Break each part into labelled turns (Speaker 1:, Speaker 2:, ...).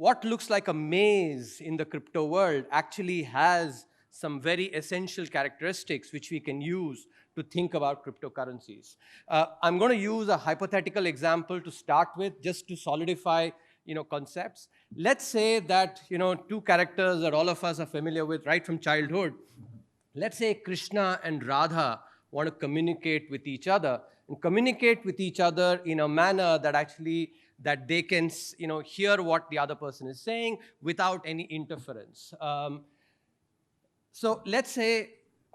Speaker 1: what looks like a maze in the crypto world actually has some very essential characteristics which we can use to think about cryptocurrencies. I'm going to use a hypothetical example to start with, just to solidify concepts. Let's say that two characters that all of us are familiar with right from childhood. Let's say Krishna and Radha want to communicate with each other, and communicate with each other in a manner that they can hear what the other person is saying without any interference. So let's say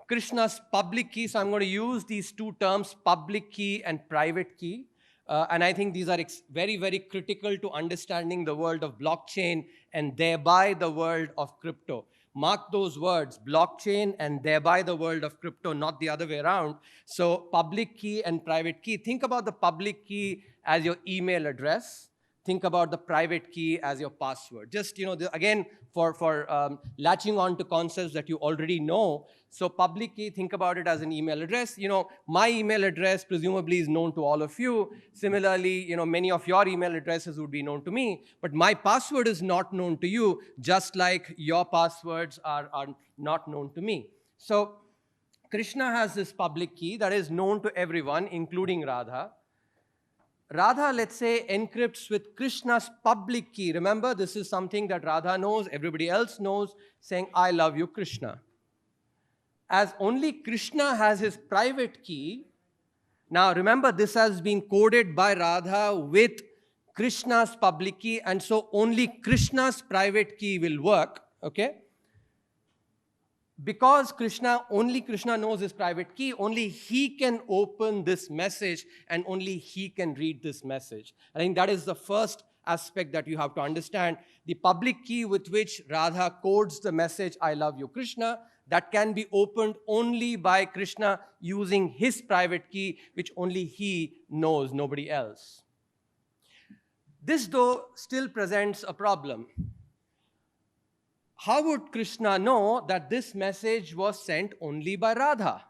Speaker 1: Krishna's public key. So I'm going to use these two terms, public key and private key. And I think these are very, very critical to understanding the world of blockchain and thereby the world of crypto. Mark those words, blockchain and thereby the world of crypto, not the other way around. So public key and private key. Think about the public key as your email address. Think about the private key as your password. Just, again, for latching on to concepts that you already know. So public key, think about it as an email address. My email address presumably is known to all of you. Similarly, many of your email addresses would be known to me. But my password is not known to you, just like your passwords are not known to me. So Krishna has this public key that is known to everyone, including Radha. Radha, let's say, encrypts with Krishna's public key. Remember, this is something that Radha knows, everybody else knows, saying, I love you, Krishna. As only Krishna has his private key, now remember, this has been coded by Radha with Krishna's public key, and so only Krishna's private key will work, okay? Because only Krishna knows his private key, only he can open this message and only he can read this message. I think that is the first aspect that you have to understand. The public key with which Radha codes the message, I love you, Krishna, that can be opened only by Krishna using his private key, which only he knows, nobody else. This, though, still presents a problem. How would Krishna know that this message was sent only by Radha?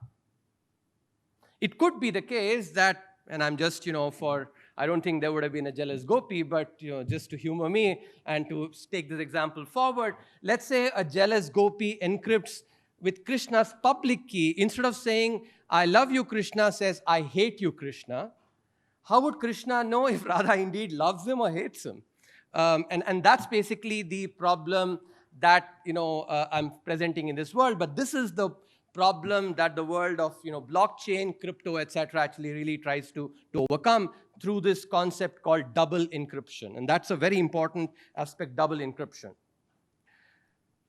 Speaker 1: It could be the case that, and I'm just, I don't think there would have been a jealous gopi, but, just to humor me and to take this example forward, let's say a jealous gopi encrypts with Krishna's public key. Instead of saying, I love you, Krishna says, I hate you, Krishna. How would Krishna know if Radha indeed loves him or hates him? And that's basically the problem that I'm presenting in this world. But this is the problem that the world of blockchain, crypto, etc. actually really tries to overcome through this concept called double encryption. And that's a very important aspect, double encryption.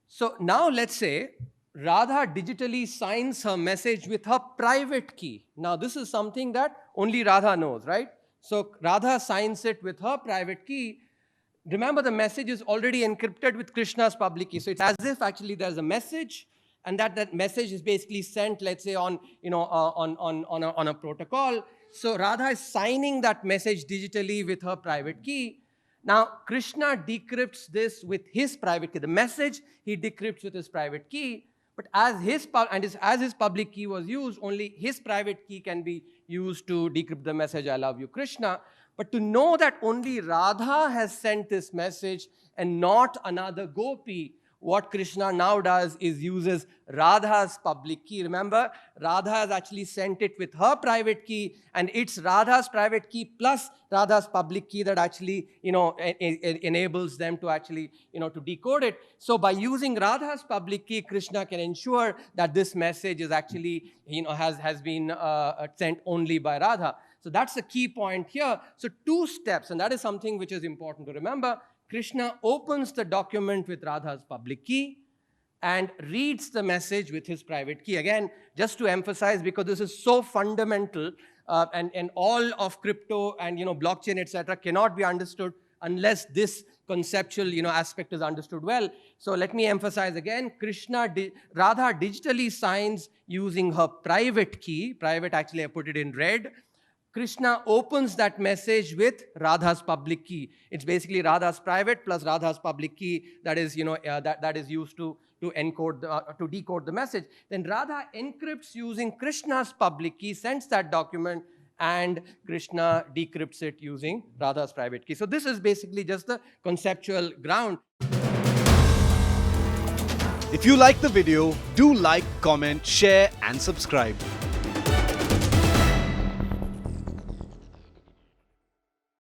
Speaker 1: So now let's say Radha digitally signs her message with her private key. Now this is something that only Radha knows, right? So Radha signs it with her private key. Remember, the message is already encrypted with Krishna's public key. So it's as if actually there's a message, and that message is basically sent, let's say, on a protocol. So Radha is signing that message digitally with her private key. Now Krishna decrypts this with his private key. The message he decrypts with his private key, but as his public key was used, only his private key can be used to decrypt the message, I love you, Krishna. But to know that only Radha has sent this message and not another gopi, what Krishna now does is uses Radha's public key. Remember, Radha has actually sent it with her private key, and it's Radha's private key plus Radha's public key that actually, enables them to actually, to decode it. So by using Radha's public key, Krishna can ensure that this message is actually, has been sent only by Radha. So that's the key point here. So two steps, and that is something which is important to remember. Krishna opens the document with Radha's public key and reads the message with his private key. Again, just to emphasize, because this is so fundamental, and all of crypto and blockchain, etc., cannot be understood unless this conceptual aspect is understood well. So let me emphasize again, Radha digitally signs using her private key. Private, actually I put it in red. Krishna opens that message with Radha's public key. It's basically Radha's private plus Radha's public key that is, that is used to encode, to decode the message. Then Radha encrypts using Krishna's public key, sends that document, and Krishna decrypts it using Radha's private key. So this is basically just the conceptual ground.
Speaker 2: If you like the video, do like, comment, share and subscribe.